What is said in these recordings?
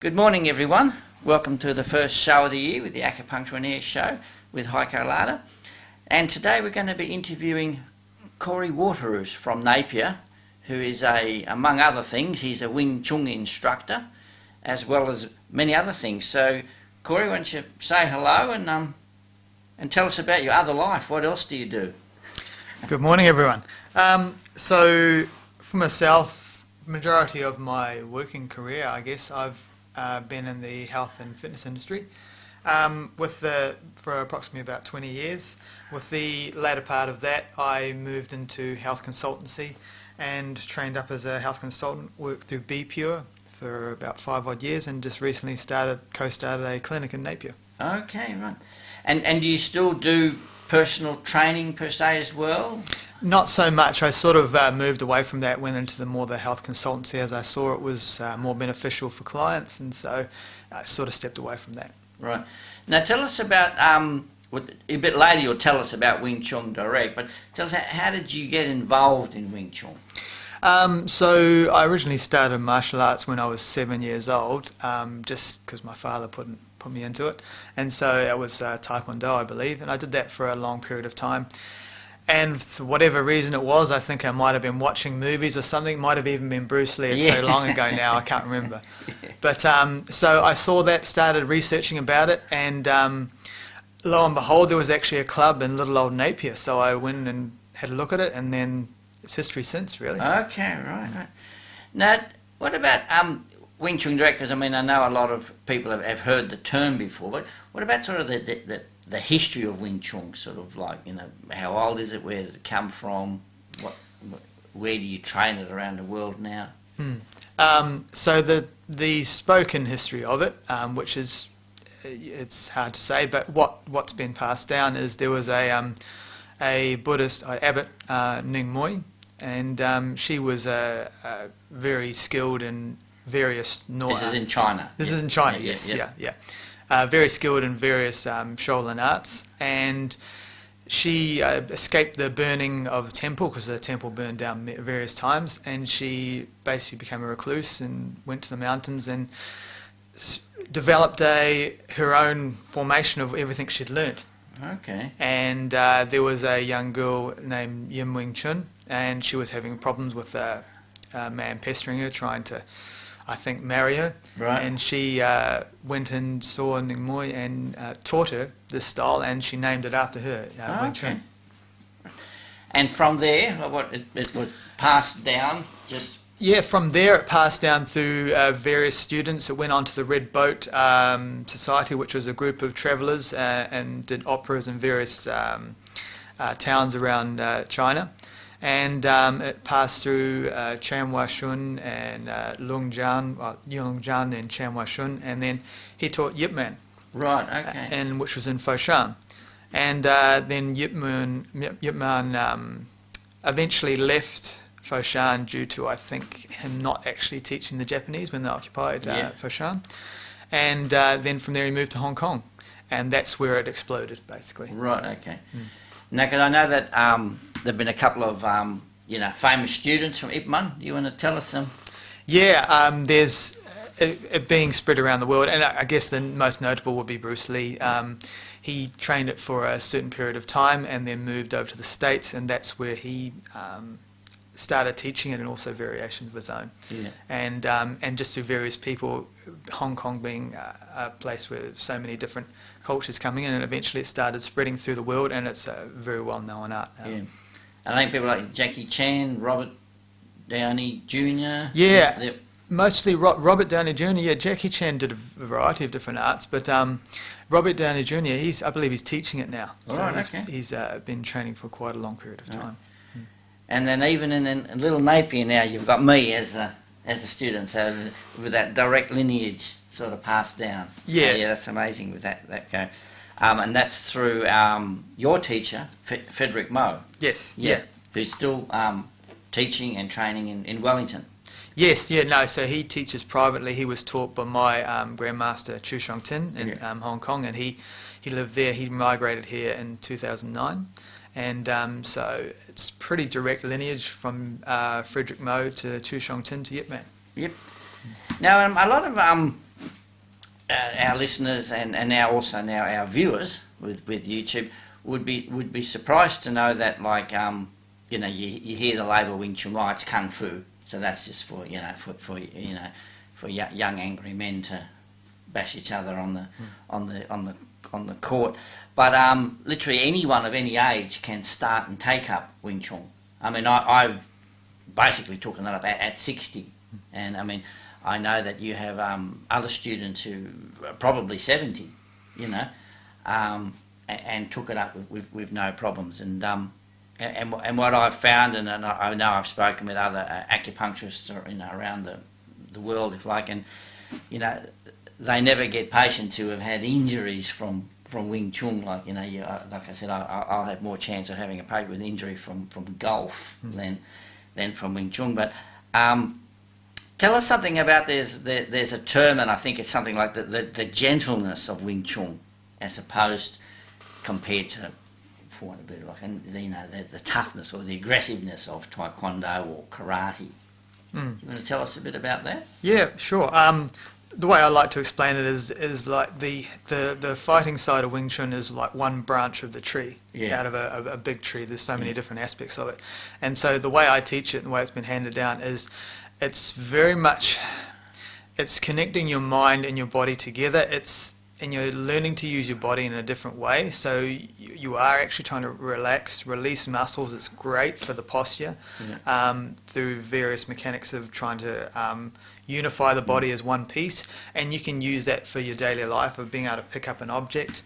Good morning, everyone. Welcome to the first show of the year with the Acupuncture and Air Show with Heiko. And today we're going to be interviewing Corey Waterreus from Napier, who is among other things, he's a Wing Chun instructor, as well as many other things. So, Corey, why don't you say hello and tell us about your other life? What else do you do? Good morning, everyone. So, for myself, majority of my working career, I guess, I've been in the health and fitness industry for approximately about 20 years. With the latter part of that, I moved into health consultancy and trained up as a health consultant, worked through BPure for about 5 odd years, and just recently co-started a clinic in Napier. Okay, right. And do you still do personal training per se as well? Not so much. I sort of moved away from that, went into the health consultancy as I saw it was more beneficial for clients, and so I sort of stepped away from that. Right. Now tell us about, a bit later you'll tell us about Wing Chun direct, but tell us how did you get involved in Wing Chun? So I originally started martial arts when I was 7 years old, just because my father put me into it, and so it was Taekwondo, I believe, and I did that for a long period of time. And for whatever reason it was, I think I might have been watching movies or something. It might have even been Bruce Lee. It's so long ago now, I can't remember. But so I saw that, started researching about it, and lo and behold, there was actually a club in little old Napier. So I went and had a look at it, and then it's history since, really. Okay, right. Now, what about Wing Chun direct? Because I mean, I know a lot of people have heard the term before, but what about sort of the history of Wing Chun, sort of like, you know, how old is it, where did it come from, where do you train it around the world now? So the spoken history of it, which is, it's hard to say, but what's been passed down is there was a Buddhist abbot, Ning Moi, and she was very skilled in various... This is in China. This is in China, yes, yeah. Very skilled in various Shaolin arts, and she escaped the burning of the temple because the temple burned down various times, and she basically became a recluse and went to the mountains and developed her own formation of everything she'd learnt. Okay. And there was a young girl named Wing Chun, and she was having problems with a man pestering her, trying to, I think, marry her. Right. And she went and saw Ning Moi and taught her this style, and she named it after her, Wing Chun. And from there, it was passed down, just... Yeah, from there it passed down through various students. It went on to the Red Boat Society, which was a group of travellers and did operas in various towns around China. And it passed through Chanhua Shun and Yulongjiang, then Chanhua Shun, and then he taught Yip Man. Right, okay. And which was in Foshan. And then Yip Man eventually left Foshan due to, I think, him not actually teaching the Japanese when they occupied Foshan. And then from there he moved to Hong Kong. And that's where it exploded, basically. Right, okay. Now, because I know that there have been a couple of, famous students from Ip Man. Do you want to tell us some? Yeah, there's it being spread around the world, and I guess the most notable would be Bruce Lee. He trained it for a certain period of time and then moved over to the States, and that's where he started teaching it, and also variations of his own. Yeah. And just through various people, Hong Kong being a place where so many different cultures coming in, and eventually it started spreading through the world, and it's a very well-known art now. Yeah. I think people like Jackie Chan, Robert Downey Jr. Yeah, mostly Robert Downey Jr. Yeah, Jackie Chan did a variety of different arts, but Robert Downey Jr., I believe he's teaching it now. He's been training for quite a long period of time. And then even in Little Napier now, you've got me as a student, so with that direct lineage sort of passed down. Yeah. So, yeah, that's amazing with that go. And that's through your teacher, Frederick Mo. Yes. Yeah. Who's still teaching and training in Wellington. Yes, so he teaches privately. He was taught by my Grandmaster Chu Shong Tin in Hong Kong, and he lived there. He migrated here in 2009. And so it's pretty direct lineage from Frederick Mo to Chu Shong Tin to Yip Man. Yep. Now, a lot of our listeners and now our viewers with YouTube would be surprised to know that, like, you know, you hear the label Wing Chun, right? It's kung fu, so that's just for, you know, for young angry men to bash each other on the court. But literally anyone of any age can start and take up Wing Chun. I mean, I've basically taken that up at 60, and I mean, I know that you have other students who are probably 70, you know, and took it up with no problems. And what I've found, and I know I've spoken with other acupuncturists, you know, around the world, if like, and you know, they never get patients who have had injuries from Wing Chun. Like, you know, like I said, I'll have more chance of having a patient with an injury from golf than from Wing Chun. But tell us something about there's a term, and I think it's something like the gentleness of Wing Chun, as opposed compared to, for want of a better, like, and you know, the toughness or the aggressiveness of Taekwondo or karate. You want to tell us a bit about that? Yeah, sure. The way I like to explain it is like the fighting side of Wing Chun is like one branch of the tree, out of a big tree. There's so many different aspects of it. And so the way I teach it and the way it's been handed down is it's very much, it's connecting your mind and your body together. And you're learning to use your body in a different way. So you are actually trying to relax, release muscles. It's great for the posture through various mechanics of trying to unify the body as one piece. And you can use that for your daily life of being able to pick up an object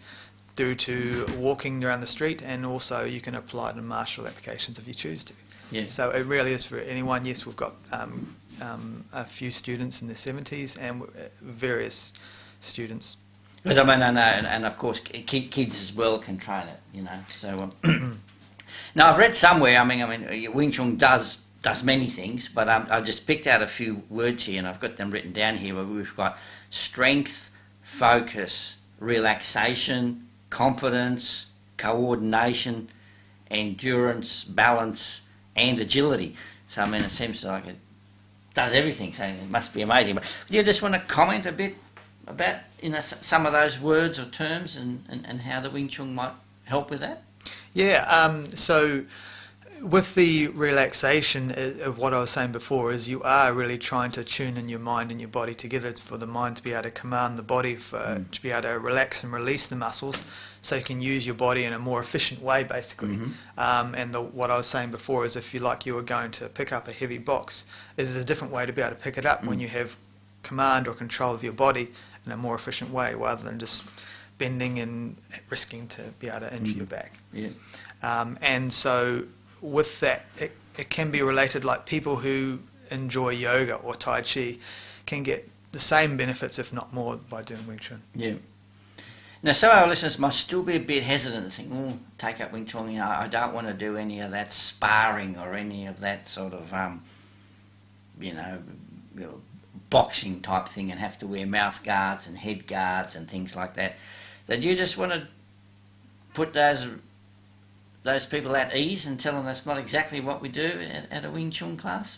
through to walking around the street, and also you can apply it in martial applications if you choose to. Yeah. So it really is for anyone. Yes, we've got a few students in their 70s and various students. But I mean, I know, and of course, kids as well can train it, you know. So now I've read somewhere. I mean, Wing Chun does many things, but I just picked out a few words here, and I've got them written down here. Where we've got strength, focus, relaxation, confidence, coordination, endurance, balance, and agility. So I mean, it seems like it does everything. So it must be amazing. But do you just want to comment a bit about, you know, some of those words or terms and how the Wing Chun might help with that? Yeah, so with the relaxation of what I was saying before is you are really trying to tune in your mind and your body together for the mind to be able to command the body, to be able to relax and release the muscles so you can use your body in a more efficient way, basically. And what I was saying before is if you were going to pick up a heavy box, there's a different way to be able to pick it up when you have command or control of your body in a more efficient way rather than just bending and risking to be able to injure your back. Yeah. And so with that, it can be related, like people who enjoy yoga or Tai Chi can get the same benefits, if not more, by doing Wing Chun. Yeah. Now, some of our listeners might still be a bit hesitant to think, oh, take up Wing Chun, you know, I don't want to do any of that sparring or any of that sort of, you know, boxing type thing and have to wear mouth guards and head guards and things like that. So do you just want to put those people at ease and tell them that's not exactly what we do at a Wing Chun class?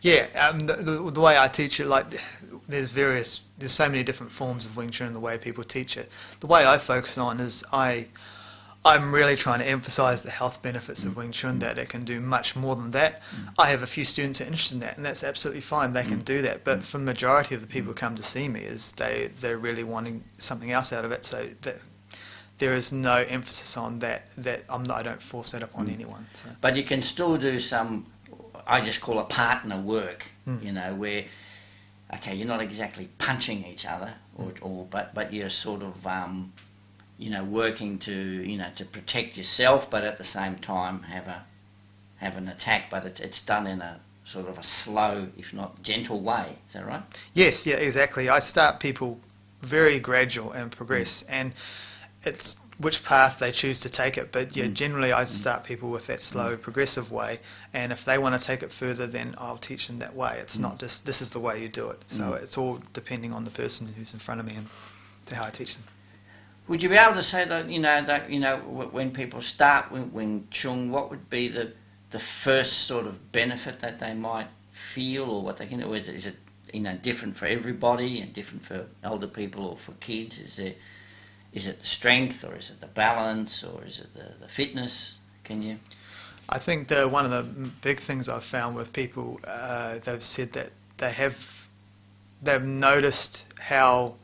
Yeah, the way I teach it, like there's so many different forms of Wing Chun and the way people teach it. The way I focus on is I'm really trying to emphasize the health benefits of Wing Chun, that it can do much more than that. I have a few students who are interested in that, and that's absolutely fine. They can do that. But for the majority of the people who come to see me, is they're really wanting something else out of it. So there is no emphasis on that. I don't force that upon anyone. So. But you can still do some, I just call it partner work, you know, where, okay, you're not exactly punching each other, but you're sort of, you know, working to protect yourself, but at the same time have an attack, but it's done in a sort of a slow, if not gentle way. Is that right? Yes, yeah, exactly. I start people very gradual and progress, and it's which path they choose to take it. But yeah, generally I start people with that slow, progressive way, and if they want to take it further, then I'll teach them that way. It's not just this is the way you do it. So it's all depending on the person who's in front of me and to how I teach them. Would you be able to say that when people start Wing Chun, what would be the first sort of benefit that they might feel, or what they can do? Is different for everybody and different for older people or for kids? Is it the strength, or is it the balance, or is it the fitness? Can you? I think one of the big things I've found with people, they've said that they've noticed how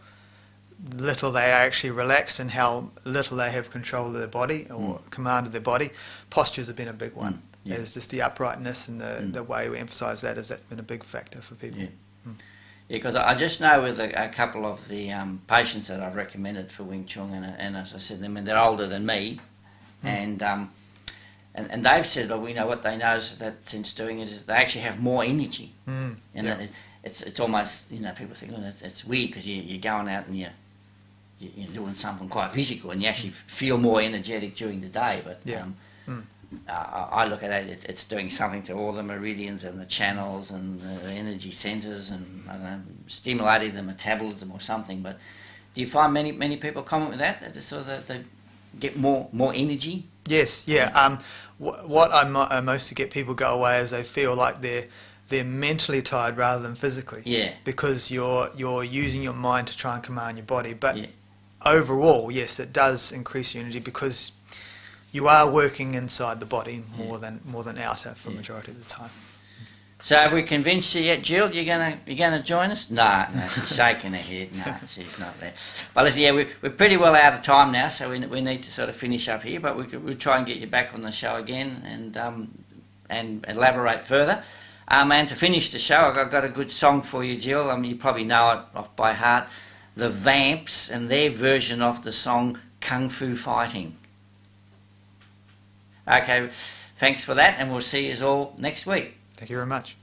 little they are actually relaxed and how little they have control of their body or command of their body. Postures have been a big one. Yeah. It's just the uprightness and the way we emphasise that's been a big factor for people. Yeah. Yeah, because I just know with a couple of the patients that I've recommended for Wing Chun, and as I said, they're older than me, and they've said, what they notice that since doing it is they actually have more energy, and it's almost people think it's weird because you're going out and you're doing something quite physical and you actually feel more energetic during the day, but. I look at it, it's doing something to all the meridians and the channels and the energy centres and, I don't know, stimulating the metabolism or something. But do you find many people comment with that so that they get more energy? Yes, yeah. What I mostly get people go away is they feel like they're mentally tired rather than physically. Yeah. Because you're using your mind to try and command your body. But overall, yes, it does increase your energy because you are working inside the body more than outside for the majority of the time. So have we convinced you yet, Jill? You're gonna join us? No, she's shaking her head. No, she's not there. But listen, we're pretty well out of time now, so we need to sort of finish up here. But we'll try and get you back on the show again and elaborate further. And to finish the show, I've got a good song for you, Jill. You probably know it off by heart. The Vamps and their version of the song Kung Fu Fighting. Okay, thanks for that, and we'll see you all next week. Thank you very much.